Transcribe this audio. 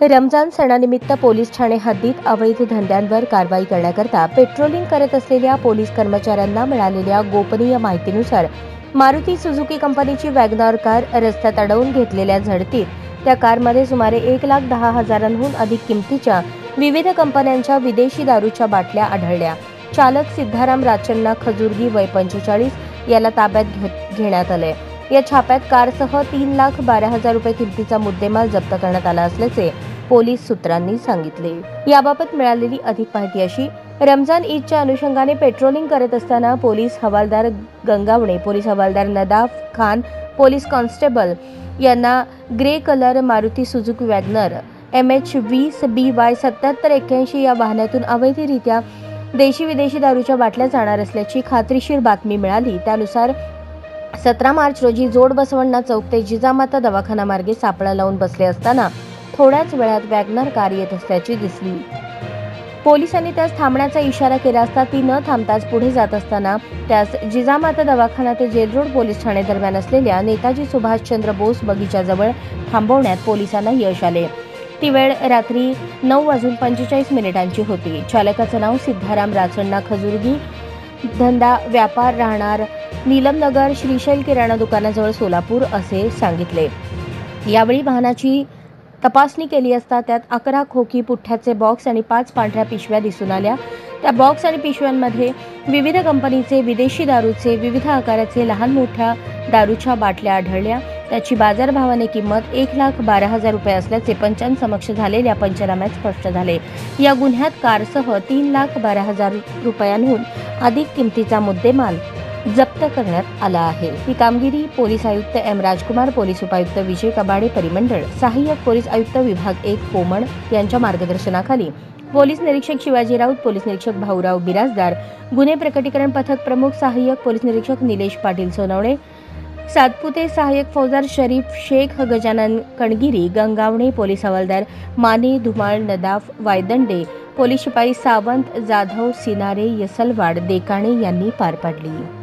रमजान सणानिमित्त पोलीस ठाणे हद्दीत अवैध धंद्यांवर कारवाई करण्याकरता पेट्रोलिंग करत असलेल्या पोलीस कर्मचाऱ्यांना मिळालेल्या गोपनीय माहितीनुसार मारुती सुझुकी कंपनीची वॅगनॉर कार रस्त्यात अडवून घेतलेल्या झडतीत त्या कारमध्ये सुमारे 1,10,000हून अधिक किमतीच्या विविध कंपन्यांच्या विदेशी दारूच्या बाटल्या आढळल्या। चालक सिद्धाराम राचण्णा खजुर्गी वय 45 याला ताब्यात घेण्यात आले। या छाप्यात कारसह 3,12,000 रुपये किमतीचा मुद्देमाल जप्त करण्यात आला असल्याचे पोलीस सूत्रांनी सांगितले। याबाबत मिळालेली अधिक माहिती अशी: रमजान ईदच्या अनुषंगाने पेट्रोलिंग करत असताना पोलीस हवालदार गंगावणे, पोलीस हवालदार नदाफ खान, पोलीस कॉन्स्टेबल यांना grey colour Maruti Suzuki WagonR MH20 BY 7781 या वाहनातून अवैधरित्या देशी विदेशी दारूच्या बाटल्या जाणार असल्याची खात्रीशीर बातमी मिळाली। त्यानुसार 17 मार्च रोजी जोड बसवण्णा चौक ते जिजामाता दवाखाना मार्गे सापळा लावून बसले असताना थोड्याच वेळात वॅगनर कार येत असल्याची दिसली। पोलिसांनी त्यास थांबण्याचा इशारा केला असता ती न थांबताच पुढे जात असताना त्यास जिजामाता दवाखाना ते जेल रोड पोलीस ठाणे दरम्यान असलेल्या नेताजी सुभाषचंद्र बोस बगीच्याजवळ थांबवण्यात पोलिसांना यश आले। ती वेळ रात्री 9:45 होती। चालकाचं नाव सिद्धाराम राचण्णा खजुर्गी, धंदा व्यापार, राहणार नीलमनगर, श्रीशैल किराणा दुकानाजवळ सोलापूर असे सांगितले। यावेळी वाहनाची तपासणी केली असता त्यात 11 खोकी पुठ्ठ्याचे बॉक्स आणि 5 पांढऱ्या पिशव्या दिसून आल्या। त्या बॉक्स आणि पिशव्यांमध्ये विविध कंपनीचे विदेशी दारूचे विविध आकाराचे लहान मोठ्या दारूच्या बाटल्या आढळल्या। त्याची बाजारभावाने किंमत 1,12,000 रुपये असल्याचे पंचांसमक्ष झालेल्या पंचनाम्यात स्पष्ट झाले। या गुन्ह्यात कारसह 3,12,000 रुपयांहून अधिक किमतीचा मुद्देमाल जप्त करण्यात आला आहे। ही कामगिरी पोलीस आयुक्त M राजकुमार, पोलीस उपायुक्त विजय कबाडे परिमंडळ, सहाय्यक पोलीस आयुक्त विभाग 1 कोमण यांच्या मार्गदर्शनाखाली पोलीस निरीक्षक शिवाजी राऊत, पोलीस निरीक्षक भाऊराव बिराजदार, गुन्हे प्रकटीकरण पथक प्रमुख सहाय्यक पोलीस निरीक्षक निलेश पाटील सोनवणे, सातपुते सहाय्यक फौजदार शरीफ शेख, गजानन कणगिरी, गंगावणे, पोलीस हवालदार माने, धुमाळ, नदाफ, वायदंडे, पोलीस शिपाई सावंत, जाधव, सिनारे, यसलवाड, देकाणे यांनी पार पाडली।